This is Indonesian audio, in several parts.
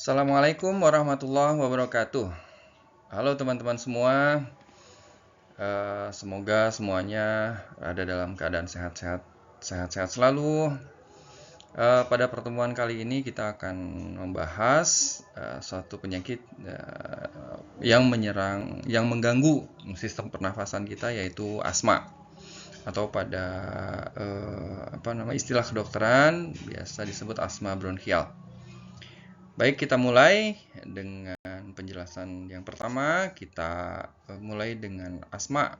Assalamualaikum warahmatullahi wabarakatuh. Halo teman-teman semua. Semoga semuanya ada dalam keadaan sehat-sehat selalu. Pada pertemuan kali ini kita akan membahas suatu penyakit yang mengganggu sistem pernafasan kita, yaitu asma, atau pada istilah kedokteran biasa disebut asma bronkial. Baik, kita mulai dengan penjelasan yang pertama. Kita mulai dengan asma.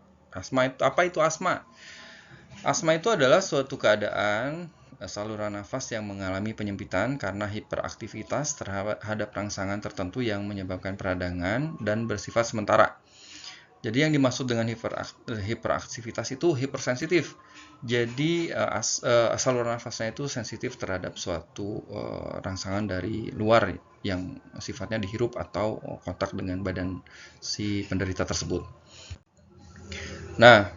Apa itu asma? Asma itu adalah suatu keadaan saluran nafas yang mengalami penyempitan karena hiperaktivitas terhadap rangsangan tertentu yang menyebabkan peradangan dan bersifat sementara. Jadi yang dimaksud dengan hiperaktivitas itu hipersensitif. Jadi saluran nafasnya itu sensitif terhadap suatu rangsangan dari luar yang sifatnya dihirup atau kontak dengan badan si penderita tersebut. Nah,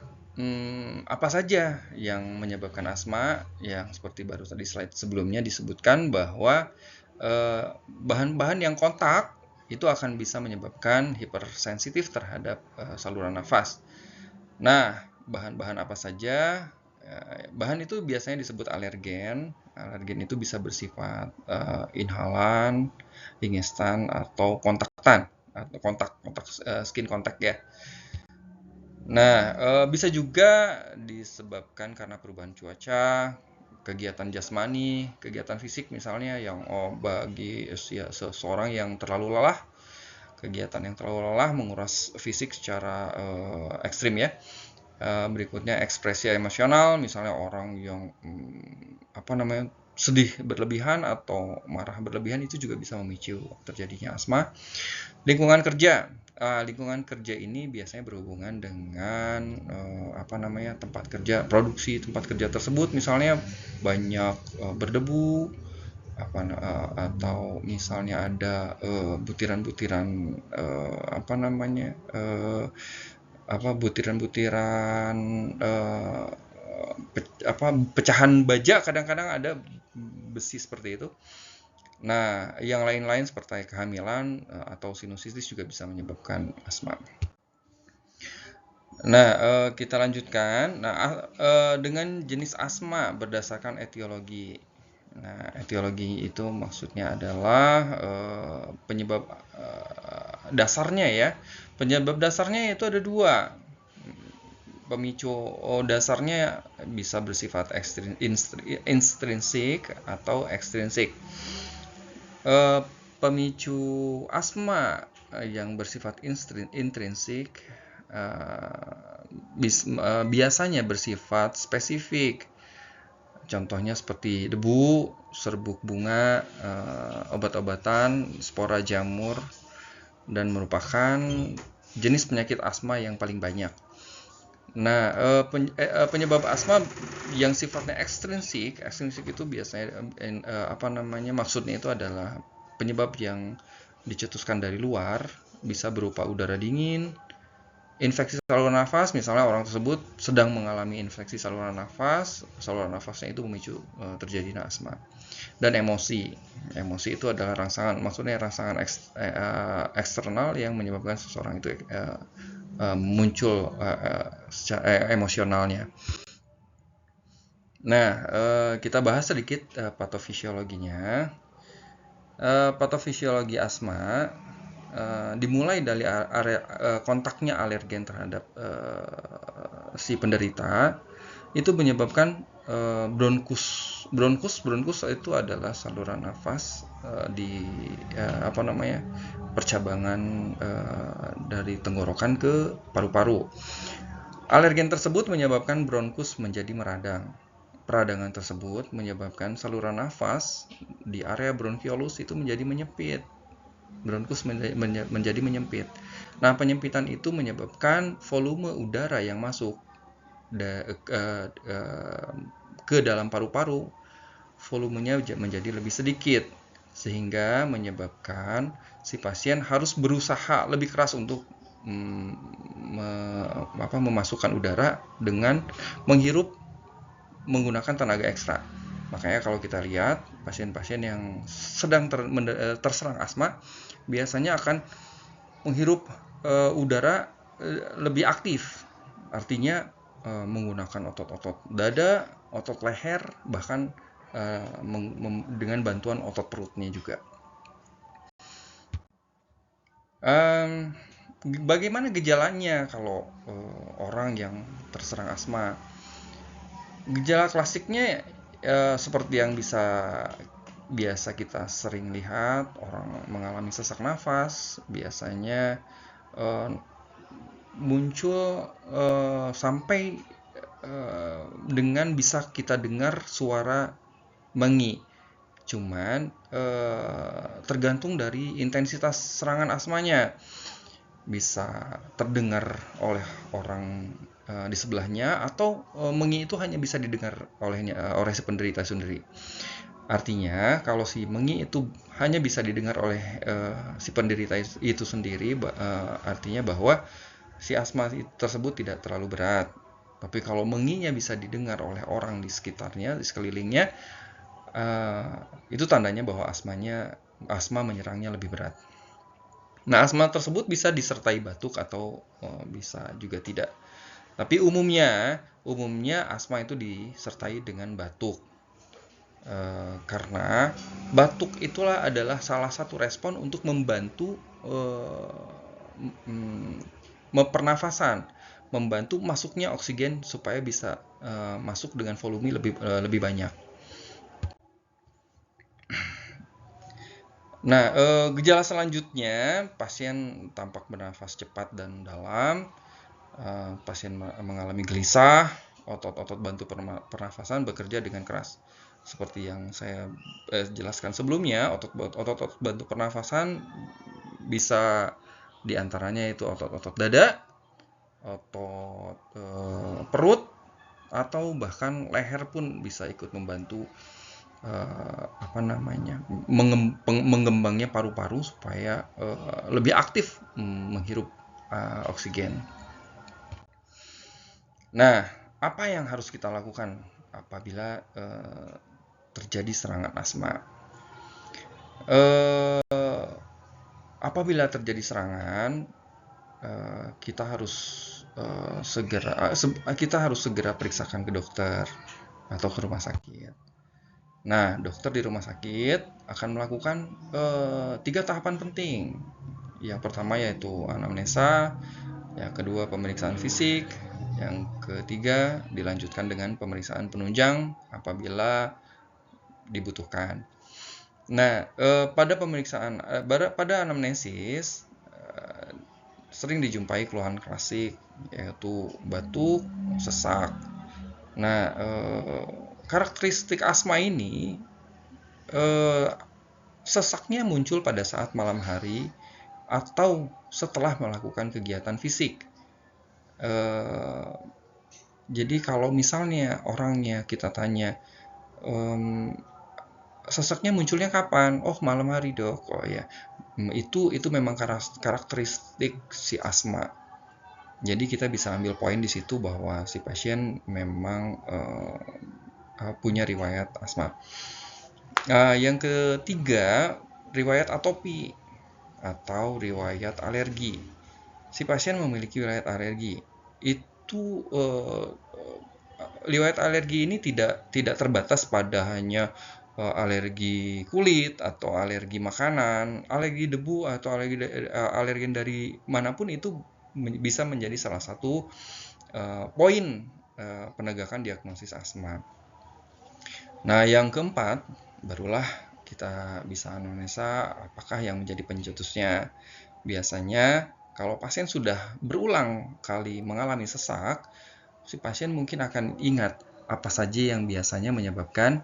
apa saja yang menyebabkan asma? Yang seperti baru tadi slide sebelumnya disebutkan bahwa bahan-bahan yang kontak itu akan bisa menyebabkan hipersensitif terhadap saluran nafas. Nah, bahan-bahan apa saja? Bahan itu biasanya disebut alergen. Alergen itu bisa bersifat inhalan, ingestan, atau kontaktan, atau kontak skin contact ya. Nah, bisa juga disebabkan karena perubahan cuaca, kegiatan jasmani, kegiatan fisik misalnya yang bagi seseorang yang terlalu lelah, kegiatan yang terlalu lelah menguras fisik secara ekstrim ya. Berikutnya ekspresi emosional, misalnya orang yang sedih berlebihan atau marah berlebihan, itu juga bisa memicu terjadinya asma. Lingkungan kerja. Lingkungan kerja ini biasanya berhubungan dengan tempat kerja, produksi tempat kerja tersebut, misalnya banyak berdebu, atau misalnya ada butiran-butiran pecahan baja, kadang-kadang ada besi seperti itu. Nah, yang lain-lain seperti kehamilan atau sinusitis juga bisa menyebabkan asma. Nah, kita lanjutkan. Nah, dengan jenis asma berdasarkan etiologi. Nah, etiologi itu maksudnya adalah penyebab dasarnya ya. Penyebab dasarnya itu ada dua. Pemicu dasarnya bisa bersifat intrinsik atau ekstrinsik. Pemicu asma yang bersifat intrinsik biasanya bersifat spesifik. Contohnya seperti debu, serbuk bunga, obat-obatan, spora jamur, dan merupakan jenis penyakit asma yang paling banyak. Nah, penyebab asma yang sifatnya ekstrinsik itu biasanya maksudnya itu adalah penyebab yang dicetuskan dari luar, bisa berupa udara dingin, infeksi saluran nafas, misalnya orang tersebut sedang mengalami infeksi saluran nafasnya itu memicu terjadinya asma. Dan emosi itu adalah rangsangan, maksudnya rangsangan eksternal yang menyebabkan seseorang itu muncul secara emosionalnya. Nah, kita bahas sedikit patofisiologinya. Patofisiologi asma dimulai dari area kontaknya alergen terhadap si penderita, itu menyebabkan bronkus itu adalah saluran nafas di percabangan dari tenggorokan ke paru-paru. Alergen tersebut menyebabkan bronkus menjadi meradang. Peradangan tersebut menyebabkan saluran nafas di area bronkiolus itu menjadi menyempit. Bronkus menjadi menyempit. Nah, penyempitan itu menyebabkan volume udara yang masuk ke dalam paru-paru, volumenya menjadi lebih sedikit, sehingga menyebabkan si pasien harus berusaha lebih keras untuk memasukkan udara dengan menghirup menggunakan tenaga ekstra. Makanya kalau kita lihat pasien-pasien yang sedang terserang asma biasanya akan menghirup udara lebih aktif. Artinya menggunakan otot-otot dada, otot leher, bahkan dengan bantuan otot perutnya juga. Bagaimana gejalanya kalau orang yang terserang asma? Gejala klasiknya seperti yang biasa kita sering lihat, orang mengalami sesak nafas, biasanya muncul sampai dengan bisa kita dengar suara mengi. Cuman tergantung dari intensitas serangan asmanya. Bisa terdengar oleh orang di sebelahnya, atau mengi itu hanya bisa didengar oleh si penderita sendiri. Artinya kalau si mengi itu hanya bisa didengar oleh si penderita itu sendiri, artinya bahwa si asma tersebut tidak terlalu berat. Tapi kalau menginya bisa didengar oleh orang di sekitarnya, di sekelilingnya, itu tandanya bahwa asma menyerangnya lebih berat. Nah, asma tersebut bisa disertai batuk atau bisa juga tidak. Tapi umumnya asma itu disertai dengan batuk. Karena batuk itulah adalah salah satu respon untuk membantu pernafasan, membantu masuknya oksigen supaya bisa masuk dengan volume lebih banyak. Nah, gejala selanjutnya, pasien tampak bernafas cepat dan dalam, pasien mengalami gelisah, otot-otot bantu pernafasan bekerja dengan keras. Seperti yang saya jelaskan sebelumnya, otot-otot bantu pernafasan bisa diantaranya itu otot-otot dada, otot perut, atau bahkan leher pun bisa ikut membantu mengembangnya paru-paru supaya lebih aktif menghirup oksigen. Nah, apa yang harus kita lakukan apabila terjadi serangan asma? Apabila terjadi serangan, kita harus segera periksakan ke dokter atau ke rumah sakit. Nah, dokter di rumah sakit akan melakukan 3 tahapan penting. Yang pertama yaitu anamnesa, yang kedua pemeriksaan fisik, yang ketiga dilanjutkan dengan pemeriksaan penunjang apabila dibutuhkan. Nah, pada anamnesis sering dijumpai keluhan klasik yaitu batuk, sesak. Nah, karakteristik asma ini sesaknya muncul pada saat malam hari atau setelah melakukan kegiatan fisik. Jadi kalau misalnya orangnya kita tanya, sesaknya munculnya kapan? Oh, malam hari, Dok. Oh ya, itu memang karakteristik si asma. Jadi kita bisa ambil poin di situ bahwa si pasien memang punya riwayat asma. Yang ketiga, riwayat atopi atau riwayat alergi. Si pasien memiliki riwayat alergi. Itu riwayat alergi ini tidak terbatas pada hanya alergi kulit atau alergi makanan, alergi debu atau alergen dari manapun itu bisa menjadi salah satu poin penegakan diagnosis asma. Nah, yang keempat, barulah kita bisa anamnesa apakah yang menjadi pencetusnya. Biasanya kalau pasien sudah berulang kali mengalami sesak, si pasien mungkin akan ingat apa saja yang biasanya menyebabkan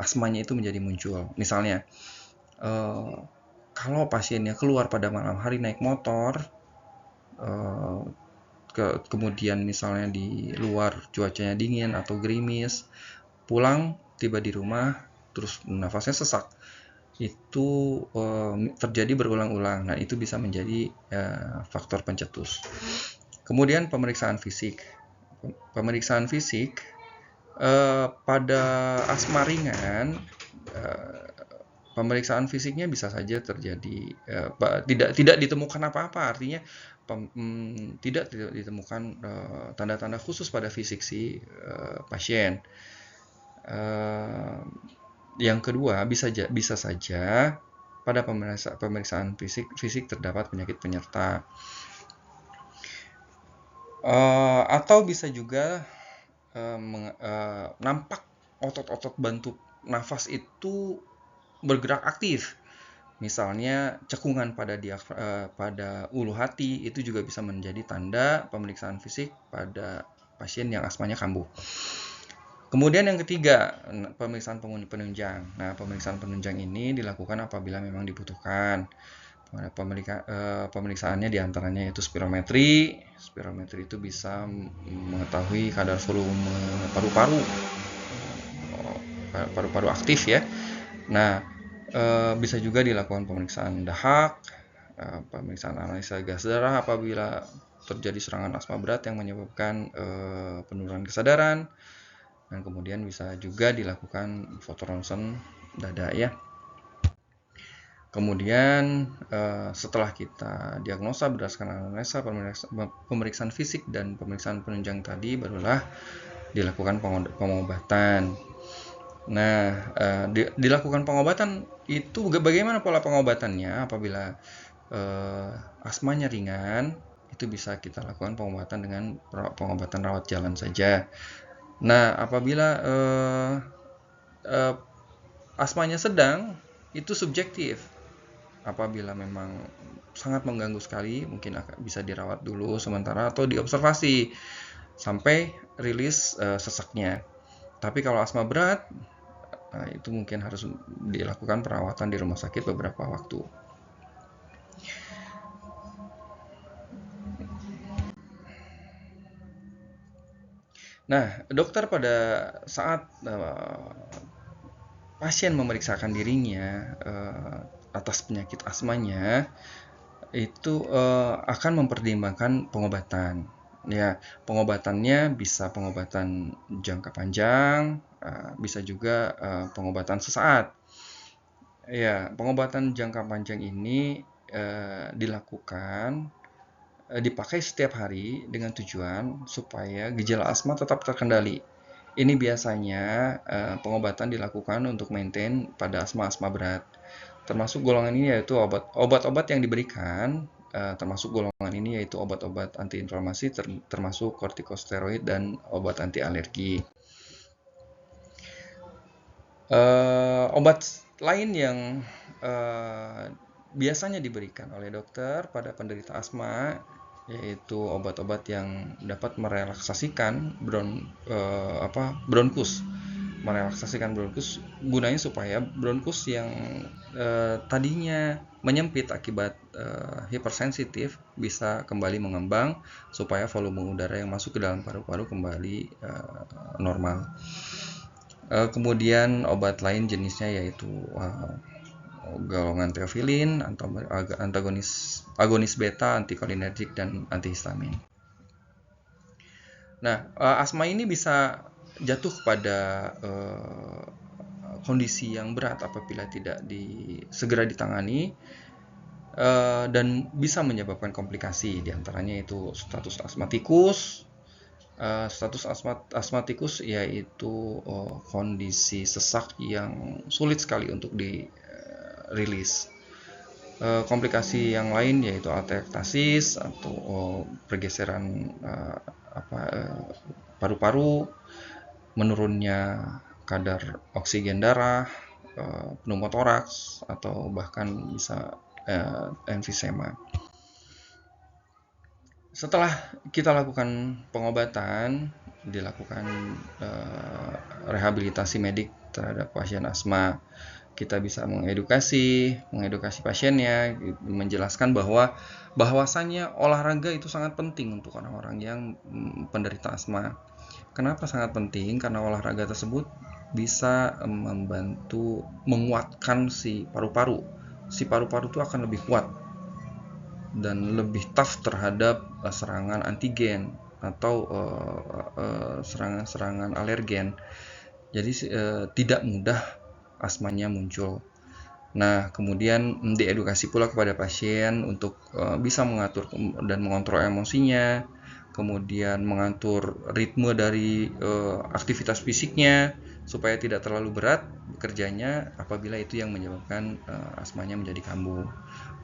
asmanya itu menjadi muncul. Misalnya, kalau pasiennya keluar pada malam hari naik motor, kemudian misalnya di luar cuacanya dingin atau gerimis, pulang tiba di rumah terus nafasnya sesak, itu terjadi berulang-ulang. Nah, itu bisa menjadi faktor pencetus. Kemudian pemeriksaan fisik Pada asma ringan, pemeriksaan fisiknya bisa saja terjadi tidak ditemukan apa-apa, artinya tidak ditemukan tanda-tanda khusus pada fisik si pasien. Yang kedua, bisa saja pada pemeriksaan fisik terdapat penyakit penyerta, atau bisa juga nampak otot-otot bantu nafas itu bergerak aktif. Misalnya cekungan pada ulu hati itu juga bisa menjadi tanda pemeriksaan fisik pada pasien yang asmanya kambuh. Kemudian yang ketiga, pemeriksaan penunjang. Nah, pemeriksaan penunjang ini dilakukan apabila memang dibutuhkan. Pemeriksaannya diantaranya yaitu spirometri. Spirometri itu bisa mengetahui kadar volume paru-paru aktif ya. Nah, bisa juga dilakukan pemeriksaan dahak, pemeriksaan analisa gas darah apabila terjadi serangan asma berat yang menyebabkan penurunan kesadaran, dan kemudian bisa juga dilakukan foto ronsen dada ya. Kemudian setelah kita diagnosa berdasarkan analisa, pemeriksaan fisik dan pemeriksaan penunjang tadi, barulah dilakukan pengobatan. Nah, dilakukan pengobatan itu bagaimana pola pengobatannya? Apabila asmanya ringan, itu bisa kita lakukan pengobatan dengan pengobatan rawat jalan saja. Nah, apabila asmanya sedang, itu subjektif. Apabila memang sangat mengganggu sekali, mungkin bisa dirawat dulu sementara atau diobservasi sampai rilis sesaknya. Tapi kalau asma berat, itu mungkin harus dilakukan perawatan di rumah sakit beberapa waktu. Nah, dokter pada saat pasien memeriksakan dirinya atas penyakit asmanya, itu akan mempertimbangkan pengobatan. Ya, pengobatannya bisa pengobatan jangka panjang, bisa juga pengobatan sesaat. Ya, pengobatan jangka panjang ini dipakai setiap hari dengan tujuan supaya gejala asma tetap terkendali. Ini biasanya pengobatan dilakukan untuk maintain pada asma berat. Termasuk golongan ini yaitu obat-obat yang diberikan, termasuk golongan ini yaitu obat-obat antiinflamasi, termasuk kortikosteroid dan obat anti alergi. Obat lain yang biasanya diberikan oleh dokter pada penderita asma yaitu obat-obat yang dapat merelaksasikan bronkus. Merelaksasikan bronkus gunanya supaya bronkus yang tadinya menyempit akibat hipersensitif bisa kembali mengembang supaya volume udara yang masuk ke dalam paru-paru kembali normal. Kemudian obat lain jenisnya yaitu golongan teofilin, agonis beta, antikolinergik, dan antihistamin. Nah, asma ini bisa jatuh pada kondisi yang berat apabila tidak segera ditangani dan bisa menyebabkan komplikasi, diantaranya itu status asmatikus. Status asmatikus yaitu kondisi sesak yang sulit sekali untuk dirilis. Komplikasi yang lain yaitu atelektasis atau pergeseran paru-paru, menurunnya kadar oksigen darah, pneumotoraks, atau bahkan bisa emfisema. Setelah kita lakukan pengobatan, dilakukan rehabilitasi medik terhadap pasien asma. Kita bisa mengedukasi pasiennya, menjelaskan bahwasannya olahraga itu sangat penting untuk orang-orang yang penderita asma. Kenapa sangat penting? Karena olahraga tersebut bisa membantu menguatkan si paru-paru. Si paru-paru itu akan lebih kuat dan lebih tough terhadap serangan antigen atau serangan-serangan alergen. Jadi tidak mudah asmanya muncul. Nah, kemudian diedukasi pula kepada pasien untuk bisa mengatur dan mengontrol emosinya, kemudian mengatur ritme dari aktivitas fisiknya supaya tidak terlalu berat bekerjanya apabila itu yang menyebabkan asmanya menjadi kambuh.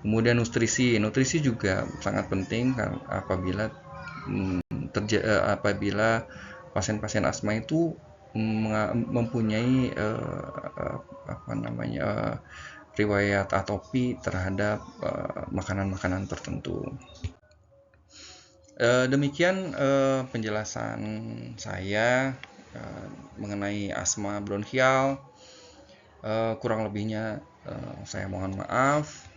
Kemudian nutrisi juga sangat penting apabila pasien-pasien asma itu mempunyai riwayat atopi terhadap makanan-makanan tertentu. Demikian penjelasan saya mengenai asma bronkial. Kurang lebihnya saya mohon maaf.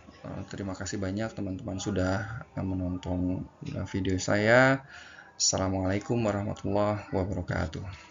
Terima kasih banyak teman-teman sudah menonton video saya. Assalamualaikum warahmatullahi wabarakatuh.